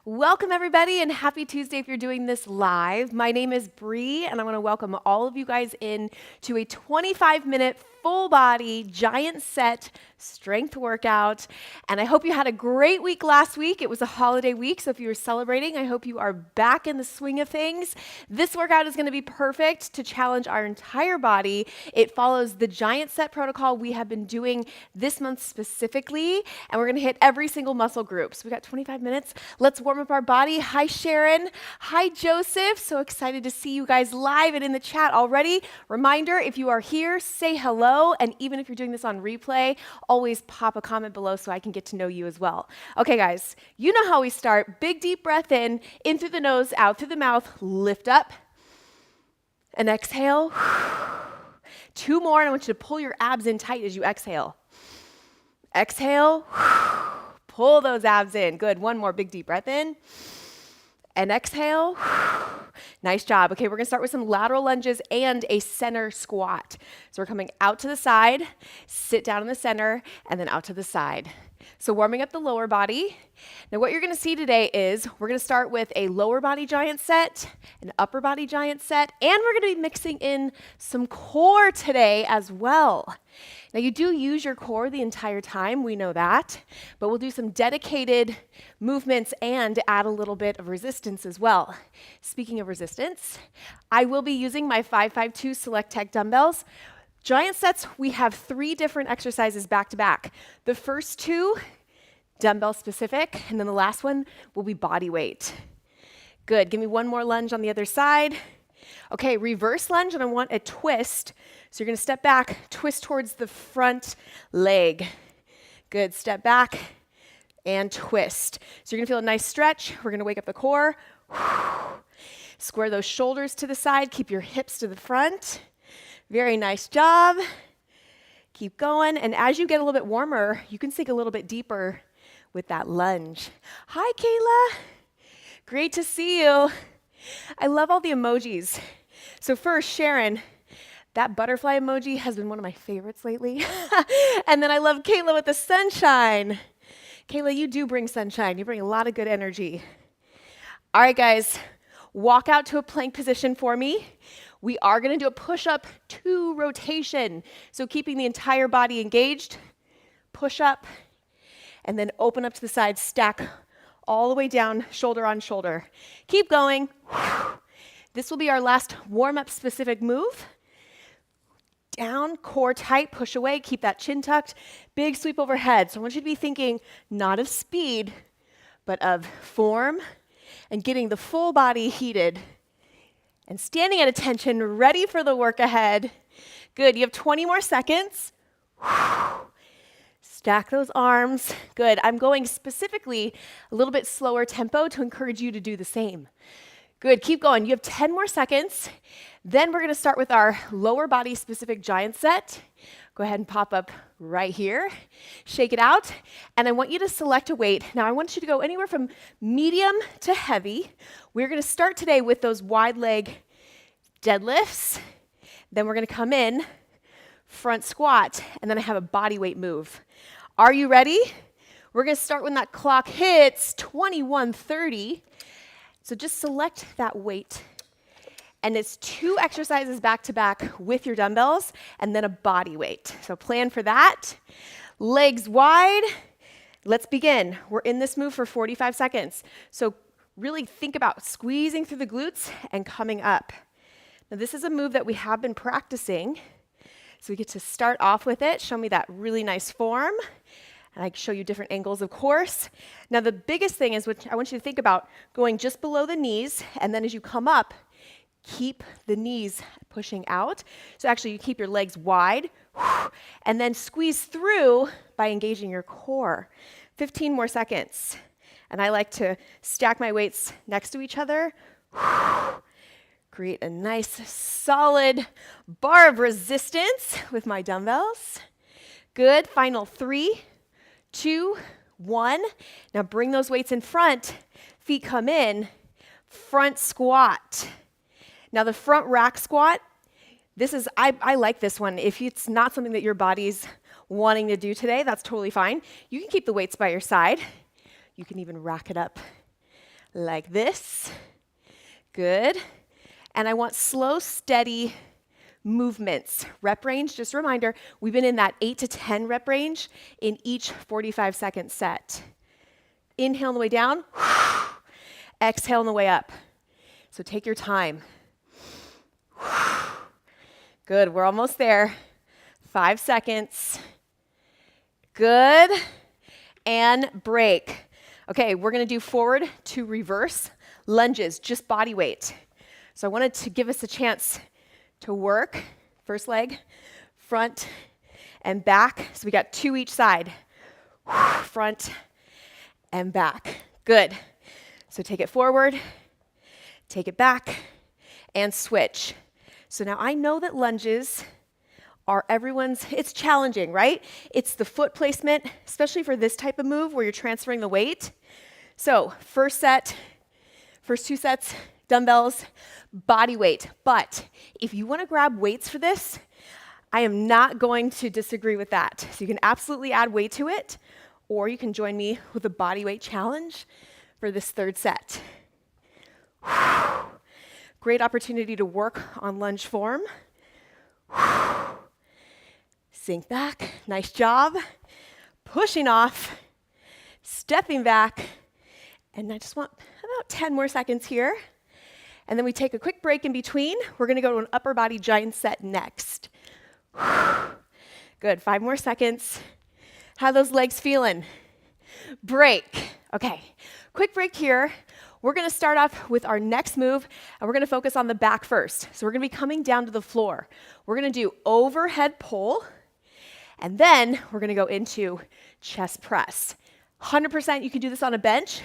Welcome everybody and happy Tuesday if you're doing this live. My name is Bree and I want to welcome all of you guys in to a 25-minute full body giant set strength workout. And I hope you had a great week last week. It was a holiday week, so if you were celebrating, I hope you are back in the swing of things. This workout is going to be perfect to challenge our entire body. It follows the giant set protocol we have been doing this month specifically, and we're going to hit every single muscle group. So we got 25 minutes. Let's warm up our body. Hi, Sharon. Hi, Joseph. So excited to see you guys live and in the chat already. Reminder, if you are here, say hello. And even if you're doing this on replay, always pop a comment below so I can get to know you as well. Okay, guys, you know how we start. Big, deep breath in through the nose, out through the mouth, lift up, and exhale. 2 more, and I want you to pull your abs in tight as you exhale. Exhale. Pull those abs in. Good. 1 more big deep breath in. And exhale. Nice job. Okay, we're going to start with some lateral lunges and a center squat. So we're coming out to the side, sit down in the center, and then out to the side. So warming up the lower body. Now what you're going to see today is we're going to start with a lower body giant set, an upper body giant set, and we're going to be mixing in some core today as well. Now you do use your core the entire time, we know that, but we'll do some dedicated movements and add a little bit of resistance as well. Speaking of resistance, I will be using my 552 Select Tech dumbbells. Giant sets, we have 3 different exercises back to back. The first 2, dumbbell specific, and then the last one will be body weight. Good, give me 1 more lunge on the other side. Okay, reverse lunge, and I want a twist. So you're gonna step back, twist towards the front leg. Good, step back and twist. So you're gonna feel a nice stretch. We're gonna wake up the core. Square those shoulders to the side, keep your hips to the front. Very nice job. Keep going, and as you get a little bit warmer, you can sink a little bit deeper with that lunge. Hi, Kayla. Great to see you. I love all the emojis. So first, Sharon, that butterfly emoji has been one of my favorites lately. And then I love Kayla with the sunshine. Kayla, you do bring sunshine. You bring a lot of good energy. All right, guys, walk out to a plank position for me. We are going to do a push-up 2 rotation. So keeping the entire body engaged, push up, and then open up to the side, stack all the way down, shoulder on shoulder. Keep going. This will be our last warm-up specific move. Down, core tight, push away, keep that chin tucked. Big sweep overhead. So I want you to be thinking not of speed, but of form and getting the full body heated and standing at attention, ready for the work ahead. Good, you have 20 more seconds. Stack those arms. Good, I'm going specifically a little bit slower tempo to encourage you to do the same. Good, keep going. You have 10 more seconds. Then we're gonna start with our lower body specific giant set. Go ahead and pop up right here. Shake it out. And I want you to select a weight. Now I want you to go anywhere from medium to heavy. We're gonna start today with those wide leg deadlifts. Then we're gonna come in, front squat, and then I have a body weight move. Are you ready? We're gonna start when that clock hits 21:30. So just select that weight. And it's 2 exercises back to back with your dumbbells and then a body weight. So plan for that. Legs wide. Let's begin. We're in this move for 45 seconds. So really think about squeezing through the glutes and coming up. Now this is a move that we have been practicing. So we get to start off with it. Show me that really nice form. And I can show you different angles, of course. Now the biggest thing is, which I want you to think about, going just below the knees, and then as you come up, keep the knees pushing out. So actually you keep your legs wide, and then squeeze through by engaging your core. 15 more seconds. And I like to stack my weights next to each other. Create a nice solid bar of resistance with my dumbbells. Good, final 3, 2, 1. Now bring those weights in front. Feet come in. Front squat. Now the front rack squat, I like this one. If it's not something that your body's wanting to do today, that's totally fine. You can keep the weights by your side. You can even rack it up like this. Good. And I want slow, steady movements. Rep range, just a reminder, we've been in that 8 to 10 rep range in each 45-second set. Inhale on the way down. Exhale on the way up. So take your time. Good, we're almost there. 5 seconds. Good. And break. Okay, we're gonna do forward to reverse lunges, just body weight. So I wanted to give us a chance to work. First leg, front and back. So we got 2 each side. Front and back. Good. So take it forward, take it back, and switch. So now I know that lunges are it's challenging, right? It's the foot placement, especially for this type of move where you're transferring the weight. So first 2 sets, dumbbells, body weight. But if you want to grab weights for this, I am not going to disagree with that. So you can absolutely add weight to it, or you can join me with a body weight challenge for this 3rd set. Great opportunity to work on lunge form. Sink back, nice job. Pushing off, stepping back, and I just want about 10 more seconds here. And then we take a quick break in between. We're gonna go to an upper body giant set next. Good, 5 more seconds. How are those legs feeling? Break. Okay, quick break here. We're gonna start off with our next move, and we're gonna focus on the back first. So we're gonna be coming down to the floor. We're gonna do overhead pull, and then we're gonna go into chest press. 100% you can do this on a bench.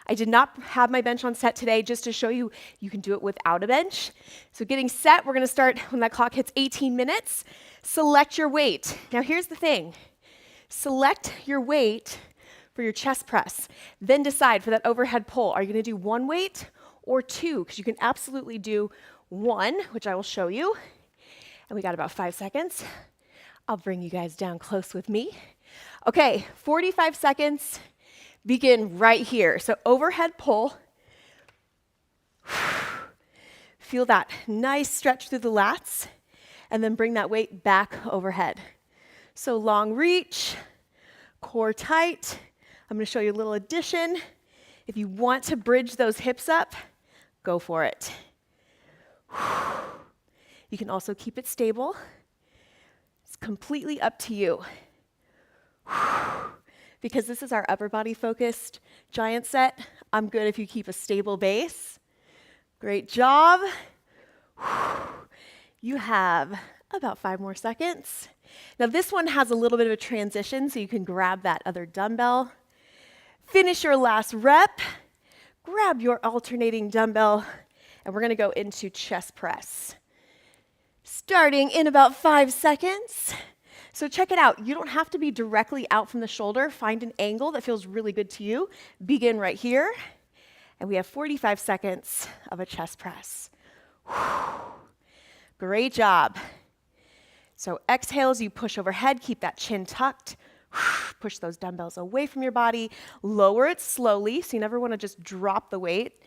I did not have my bench on set today just to show you you can do it without a bench. So getting set, we're gonna start when that clock hits 18 minutes. Select your weight. Now here's the thing. Select your weight for your chest press. Then decide for that overhead pull, are you gonna do 1 weight or 2? Because you can absolutely do 1, which I will show you. And we got about 5 seconds. I'll bring you guys down close with me. Okay, 45 seconds. Begin right here. So overhead pull. Feel that nice stretch through the lats, and then bring that weight back overhead. So long reach, core tight. I'm gonna show you a little addition. If you want to bridge those hips up, go for it. You can also keep it stable. It's completely up to you. Because this is our upper body focused giant set, I'm good if you keep a stable base. Great job. You have about 5 more seconds. Now this one has a little bit of a transition, so you can grab that other dumbbell. Finish your last rep. Grab your alternating dumbbell, and we're gonna go into chest press. Starting in about 5 seconds. So check it out. You don't have to be directly out from the shoulder. Find an angle that feels really good to you. Begin right here. And we have 45 seconds of a chest press. Great job. So exhale as you push overhead. Keep that chin tucked. Push those dumbbells away from your body. Lower it slowly, so you never want to just drop the weight.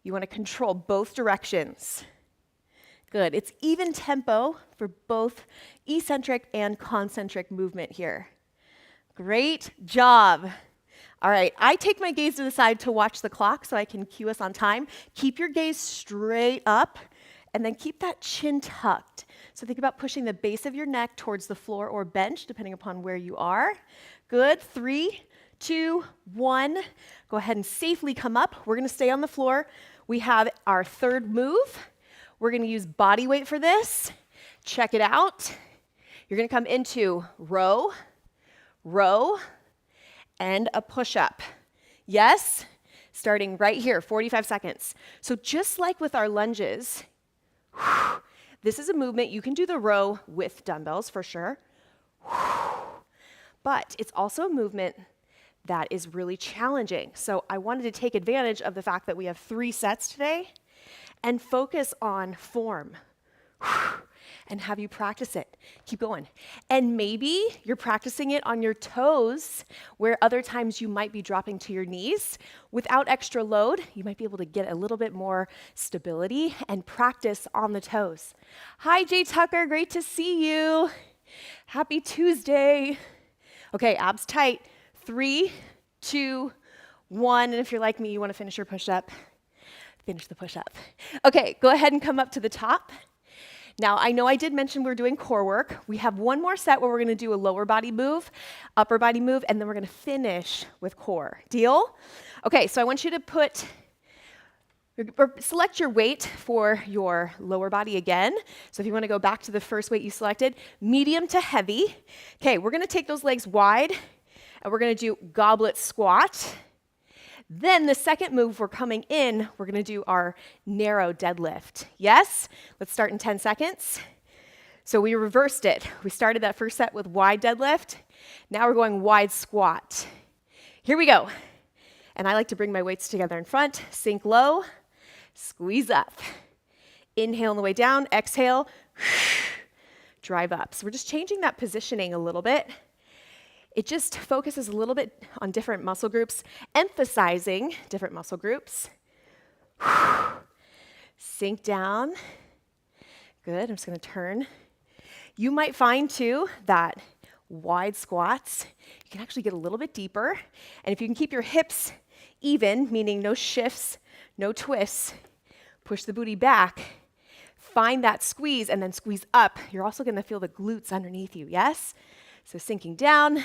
You want to control both directions. Good. It's even tempo for both eccentric and concentric movement here. Great job. All right, I take my gaze to the side to watch the clock so I can cue us on time. Keep your gaze straight up, and then keep that chin tucked. So think about pushing the base of your neck towards the floor or bench, depending upon where you are. Good. 3, 2, 1. Go ahead and safely come up. We're going to stay on the floor. We have our 3rd move. We're going to use body weight for this. Check it out. You're going to come into row, row, and a push-up. Yes? Starting right here, 45 seconds. So just like with our lunges, this is a movement. You can do the row with dumbbells for sure. But it's also a movement that is really challenging. So I wanted to take advantage of the fact that we have 3 sets today and focus on form. and have you practice it. Keep going. And maybe you're practicing it on your toes, where other times you might be dropping to your knees. Without extra load, you might be able to get a little bit more stability and practice on the toes. Hi, Jay Tucker, great to see you. Happy Tuesday. Okay, abs tight. 3, 2, 1. And if you're like me, you want to finish your push-up, finish the push-up. Okay, go ahead and come up to the top. Now, I know I did mention we're doing core work. We have one more set where we're going to do a lower body move, upper body move, and then we're going to finish with core. Deal? Okay, so I want you to select your weight for your lower body again. So if you want to go back to the first weight you selected, medium to heavy. Okay, we're going to take those legs wide, and we're going to do goblet squat. Then the second move, we're coming in, we're going to do our narrow deadlift. Yes? Let's start in 10 seconds. So we reversed it. We started that first set with wide deadlift. Now we're going wide squat. Here we go. And I like to bring my weights together in front, sink low, squeeze up. Inhale on the way down, exhale, drive up. So we're just changing that positioning a little bit. It just focuses a little bit on different muscle groups, emphasizing different muscle groups. Sink down. Good, I'm just gonna turn. You might find too that wide squats, you can actually get a little bit deeper. And if you can keep your hips even, meaning no shifts, no twists, push the booty back, find that squeeze and then squeeze up. You're also gonna feel the glutes underneath you, yes? So sinking down.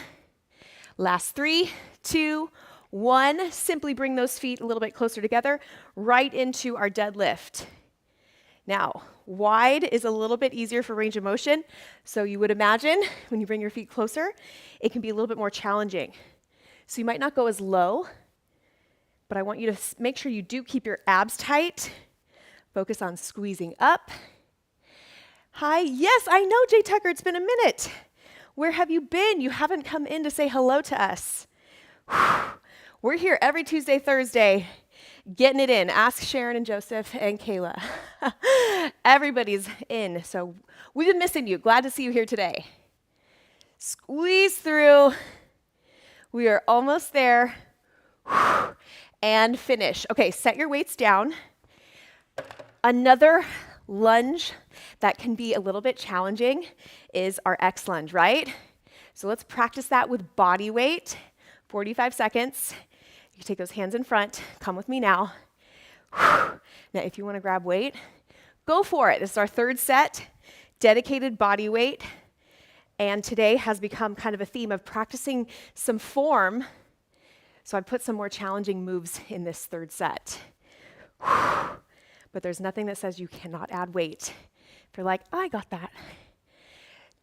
Last 3, 2, 1. Simply bring those feet a little bit closer together, right into our deadlift. Now, wide is a little bit easier for range of motion, so you would imagine when you bring your feet closer, it can be a little bit more challenging. So you might not go as low, but I want you to make sure you do keep your abs tight. Focus on squeezing up. Hi, yes, I know, Jay Tucker, it's been a minute. Where have you been? You haven't come in to say hello to us. We're here every Tuesday, Thursday, getting it in. Ask Sharon and Joseph and Kayla. Everybody's in, so we've been missing you. Glad to see you here today. Squeeze through. We are almost there. And finish. Okay, set your weights down. Another lunge that can be a little bit challenging is our X lunge, right? So let's practice that with body weight, 45 seconds. You can take those hands in front. Come with me now. Now, if you want to grab weight, go for it. This is our third set, dedicated body weight. And today has become kind of a theme of practicing some form. So I put some more challenging moves in this third set. But there's nothing that says you cannot add weight. If you're like, I got that.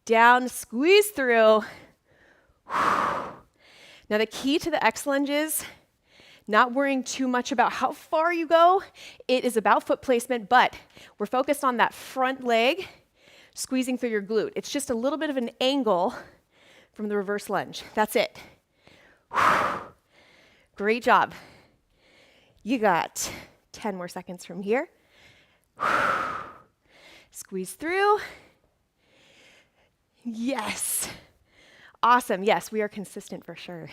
Down, squeeze through. Now the key to the X lunge is not worrying too much about how far you go. It is about foot placement, but we're focused on that front leg, squeezing through your glute. It's just a little bit of an angle from the reverse lunge. That's it. Great job. You got 10 more seconds from here. Squeeze through. Yes. Awesome. Yes, we are consistent for sure.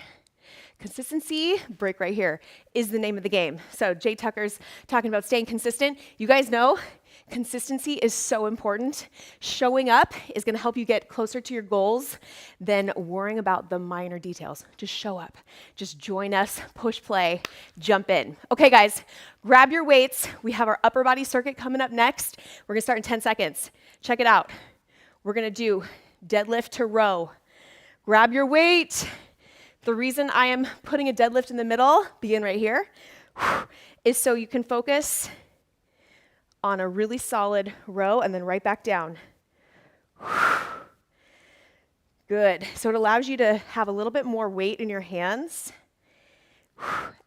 Consistency, break right here, is the name of the game. So Jay Tucker's talking about staying consistent. You guys know consistency is so important. Showing up is going to help you get closer to your goals than worrying about the minor details. Just show up. Just join us, push play, jump in. Okay, guys, grab your weights. We have our upper body circuit coming up next. We're going to start in 10 seconds. Check it out. We're going to do deadlift to row. Grab your weight. The reason I am putting a deadlift in the middle, begin right here, is so you can focus on a really solid row and then right back down. Good. So it allows you to have a little bit more weight in your hands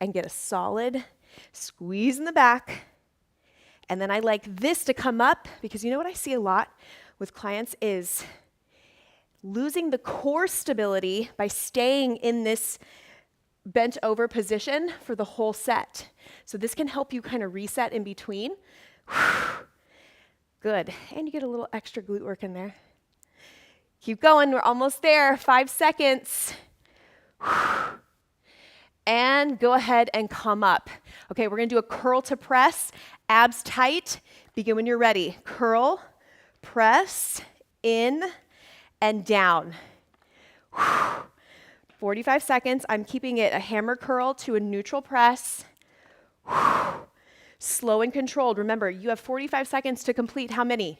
and get a solid squeeze in the back. And then I like this to come up because you know what I see a lot with clients is losing the core stability by staying in this bent over position for the whole set. So this can help you kind of reset in between. Good. And you get a little extra glute work in there. Keep going. We're almost there. 5 seconds. And go ahead and come up. Okay, we're going to do a curl to press. Abs tight. Begin when you're ready. Curl, press, in, and down. 45 seconds. I'm keeping it a hammer curl to a neutral press. Slow and controlled. Remember, you have 45 seconds to complete how many?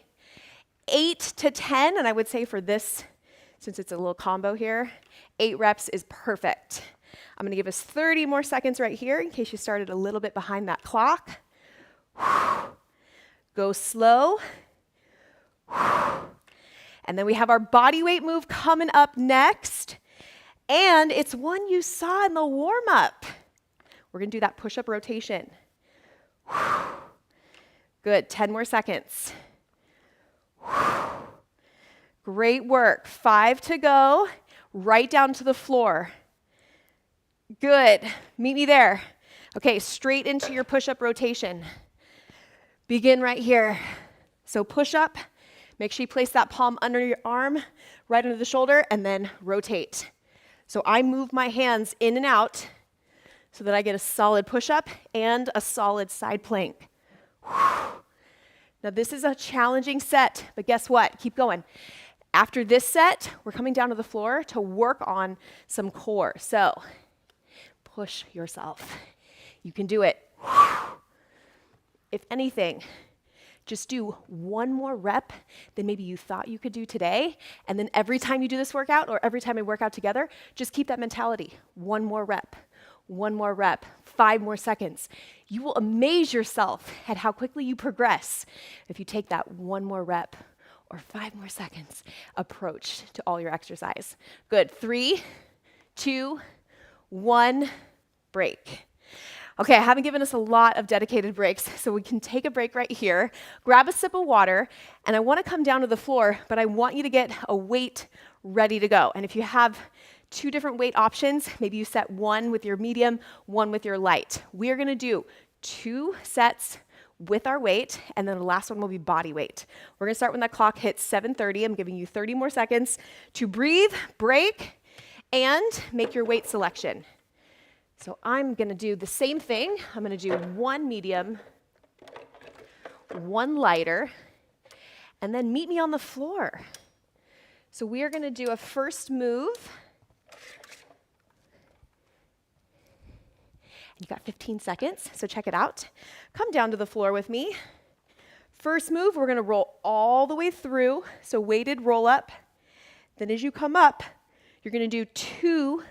8 to 10, and I would say for this, since it's a little combo here, 8 reps is perfect. I'm going to give us 30 more seconds right here in case you started a little bit behind that clock. Go slow. And then we have our body weight move coming up next. And it's one you saw in the warm-up. We're going to do that push-up rotation. Good. 10 more seconds. Great work. 5 to go. Right down to the floor. Good. Meet me there. Okay, straight into your push-up rotation. Begin right here. So push up. Make sure you place that palm under your arm, right under the shoulder, and then rotate. So I move my hands in and out so that I get a solid push-up and a solid side plank. Now this is a challenging set, but guess what? Keep going. After this set, we're coming down to the floor to work on some core. So push yourself. You can do it. If anything, just do one more rep than maybe you thought you could do today. And then every time you do this workout or every time we work out together, just keep that mentality. One more rep, 5 more seconds. You will amaze yourself at how quickly you progress if you take that one more rep or 5 more seconds approach to all your exercise. Good. 3, 2, 1, break. Okay, I haven't given us a lot of dedicated breaks, so we can take a break right here, grab a sip of water, and I want to come down to the floor, but I want you to get a weight ready to go. And if you have 2 different weight options, maybe you set one with your medium, one with your light. We're going to do 2 sets with our weight, and then the last one will be body weight. We're going to start when that clock hits 7:30. I'm giving you 30 more seconds to breathe, break, and make your weight selection. So I'm going to do the same thing. I'm going to do 1 medium, 1 lighter, and then meet me on the floor. So we are going to do a first move. You've got 15 seconds, so check it out. Come down to the floor with me. First move, we're going to roll all the way through, so weighted roll up. Then as you come up, you're going to do 2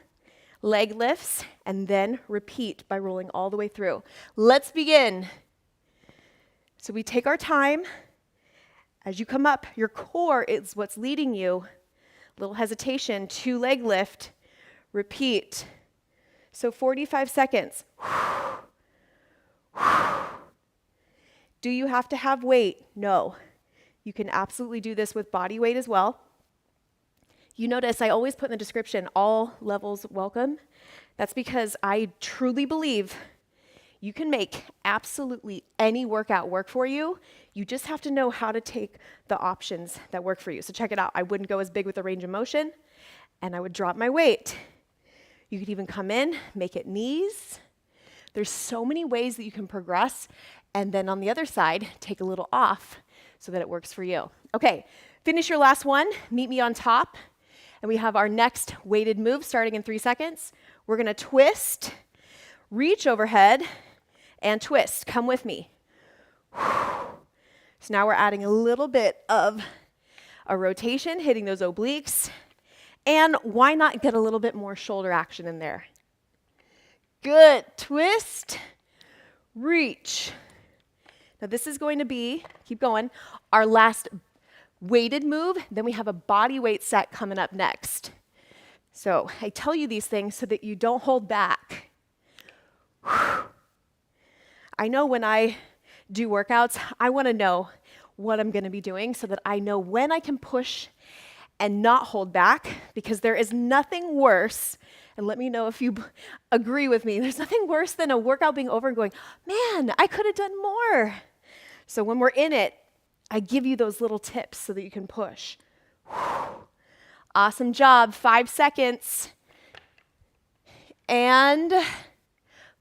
leg lifts, and then repeat by rolling all the way through. Let's begin. So we take our time. As you come up, your core is what's leading you. Little hesitation, 2 leg lift, repeat. So 45 seconds. Do you have to have weight? No. You can absolutely do this with body weight as well. You notice I always put in the description, all levels welcome. That's because I truly believe you can make absolutely any workout work for you. You just have to know how to take the options that work for you. So check it out. I wouldn't go as big with the range of motion, and I would drop my weight. You could even come in, make it knees. There's so many ways that you can progress, and then on the other side, take a little off so that it works for you. Okay, finish your last one. Meet me on top. And we have our next weighted move starting in 3 seconds. We're going to twist, reach overhead, and twist. Come with me. So now we're adding a little bit of a rotation, hitting those obliques. And why not get a little bit more shoulder action in there? Good. Twist, reach. Now this is going to be, keep going, our last weighted move. Then we have a body weight set coming up next. So I tell you these things so that you don't hold back. I know when I do workouts, I want to know what I'm going to be doing so that I know when I can push and not hold back, because there is nothing worse, and let me know if you agree with me, there's nothing worse than a workout being over and going, man, I could have done more. So when we're in it, I give you those little tips so that you can push. Awesome job. 5 seconds. And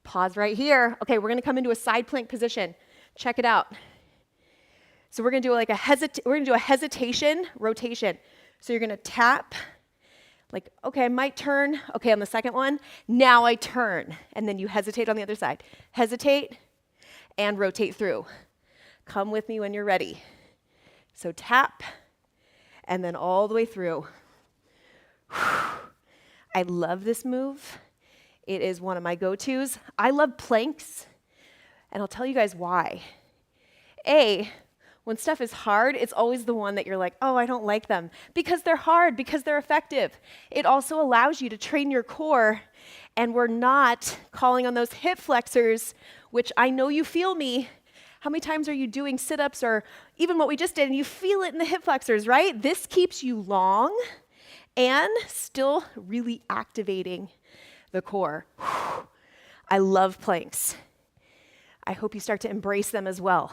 pause right here. Okay, we're going to come into a side plank position. Check it out. So we're going to do like a hesitation rotation. So you're going to tap, like, okay, I might turn. Okay, on the second one, now I turn. And then you hesitate on the other side. Hesitate and rotate through. Come with me when you're ready. So tap, and then all the way through. I love this move. It is one of my go-tos. I love planks, and I'll tell you guys why. When stuff is hard, it's always the one that you're like, oh, I don't like them. Because they're hard, because they're effective. It also allows you to train your core, and we're not calling on those hip flexors, which I know you feel me. How many times are you doing sit-ups or even what we just did, and you feel it in the hip flexors, right? This keeps you long and still really activating the core. I love planks. I hope you start to embrace them as well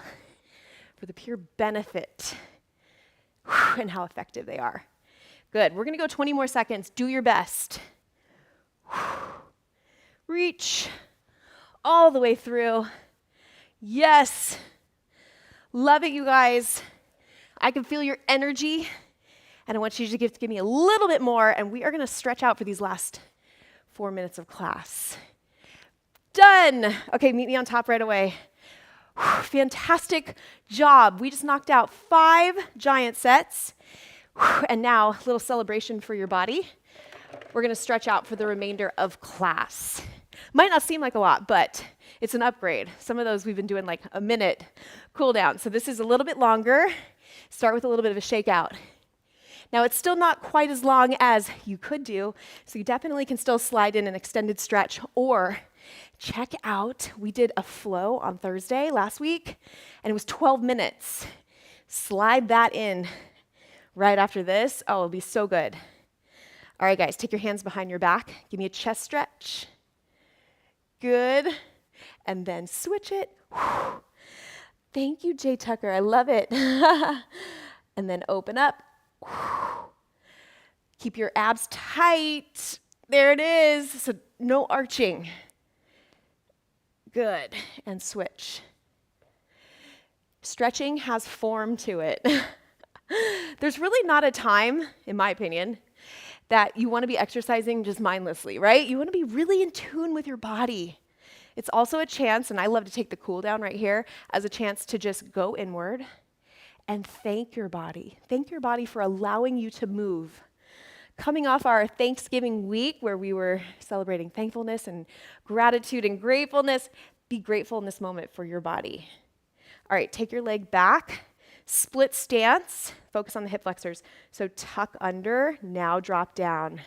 for the pure benefit and how effective they are. Good. We're going to go 20 more seconds. Do your best. Reach all the way through. Yes. Love it, you guys. I can feel your energy, and I want you to give me a little bit more, and we are going to stretch out for these last 4 minutes of class. Done. Okay, meet me on top right away. Fantastic job. We just knocked out 5 giant sets. And now, a little celebration for your body. We're going to stretch out for the remainder of class. Might not seem like a lot, but it's an upgrade. Some of those we've been doing like a minute cool down. So this is a little bit longer. Start with a little bit of a shakeout. Now, it's still not quite as long as you could do, so you definitely can still slide in an extended stretch, or check out, we did a flow on Thursday last week, and it was 12 minutes. Slide that in right after this. Oh, it'll be so good. All right, guys, take your hands behind your back. Give me a chest stretch. Good. And then switch it. Thank you, Jay Tucker. I love it. And then open up. Keep your abs tight. There it is. So no arching. Good. And switch. Stretching has form to it. There's really not a time, in my opinion, that you want to be exercising just mindlessly, right? You want to be really in tune with your body. It's also a chance, and I love to take the cool down right here, as a chance to just go inward and thank your body. Thank your body for allowing you to move. Coming off our Thanksgiving week where we were celebrating thankfulness and gratitude and gratefulness, be grateful in this moment for your body. All right, take your leg back, split stance, focus on the hip flexors. So tuck under, now drop down.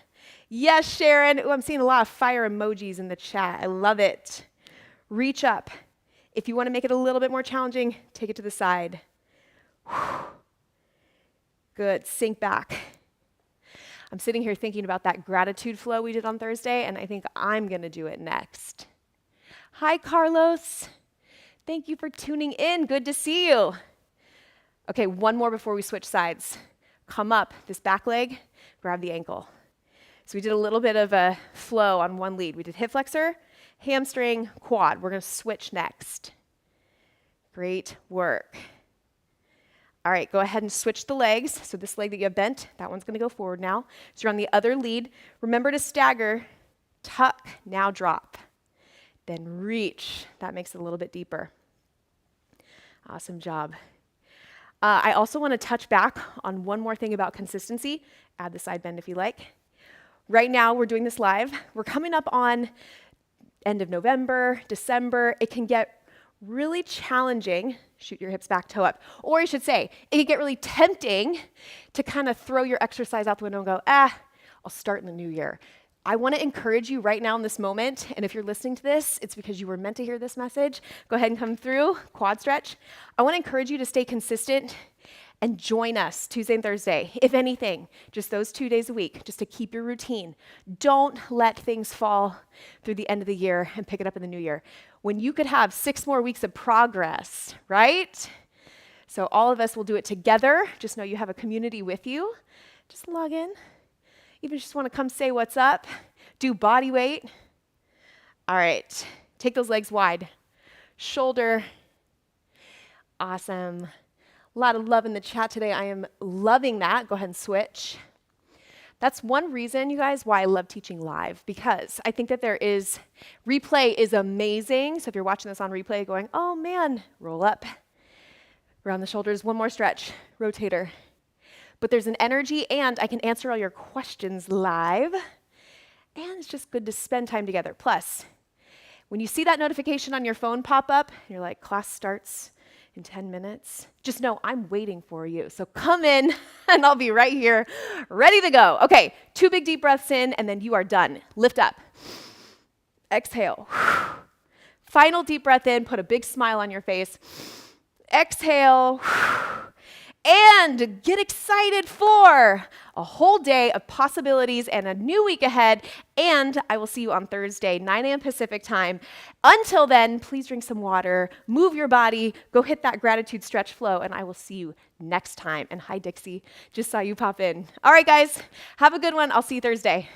Yes, Sharon. Ooh, I'm seeing a lot of fire emojis in the chat. I love it. Reach up. If you want to make it a little bit more challenging, take it to the side. Good. Sink back. I'm sitting here thinking about that gratitude flow we did on Thursday, and I think I'm going to do it next. Hi, Carlos. Thank you for tuning in. Good to see you. Okay, one more before we switch sides. Come up, this back leg, grab the ankle. So we did a little bit of a flow on one lead. We did hip flexor, hamstring, quad. We're going to switch next. Great work. All right, go ahead and switch the legs. So this leg that you have bent, that one's going to go forward now. So you're on the other lead. Remember to stagger, tuck, now drop. Then reach. That makes it a little bit deeper. Awesome job. I also want to touch back on one more thing about consistency. Add the side bend if you like. Right now, we're doing this live. We're coming up on end of November, December. It can get really challenging. Shoot your hips back, toe up. Or I should say, it can get really tempting to kind of throw your exercise out the window and go, I'll start in the new year. I want to encourage you right now in this moment, and if you're listening to this, it's because you were meant to hear this message. Go ahead and come through, quad stretch. I want to encourage you to stay consistent and join us Tuesday and Thursday. If anything, just those 2 days a week, just to keep your routine. Don't let things fall through the end of the year and pick it up in the new year. When you could have 6 more weeks of progress, right? So all of us will do it together. Just know you have a community with you. Just log in. Even just want to come say what's up. Do body weight. All right. Take those legs wide. Shoulder. Awesome. A lot of love in the chat today. I am loving that. Go ahead and switch. That's one reason, you guys, why I love teaching live, because I think that replay is amazing. So if you're watching this on replay going, oh man, roll up, around the shoulders, one more stretch, rotator. But there's an energy, and I can answer all your questions live, and it's just good to spend time together. Plus, when you see that notification on your phone pop up, you're like, class starts in 10 minutes, just know I'm waiting for you. So come in and I'll be right here, ready to go. Okay, 2 big deep breaths in and then you are done. Lift up. Exhale. Final deep breath in, put a big smile on your face. Exhale. And get excited for a whole day of possibilities and a new week ahead. And I will see you on Thursday, 9 a.m. Pacific time. Until then, please drink some water, move your body, go hit that gratitude stretch flow, and I will see you next time. And hi, Dixie. Just saw you pop in. All right, guys, have a good one. I'll see you Thursday.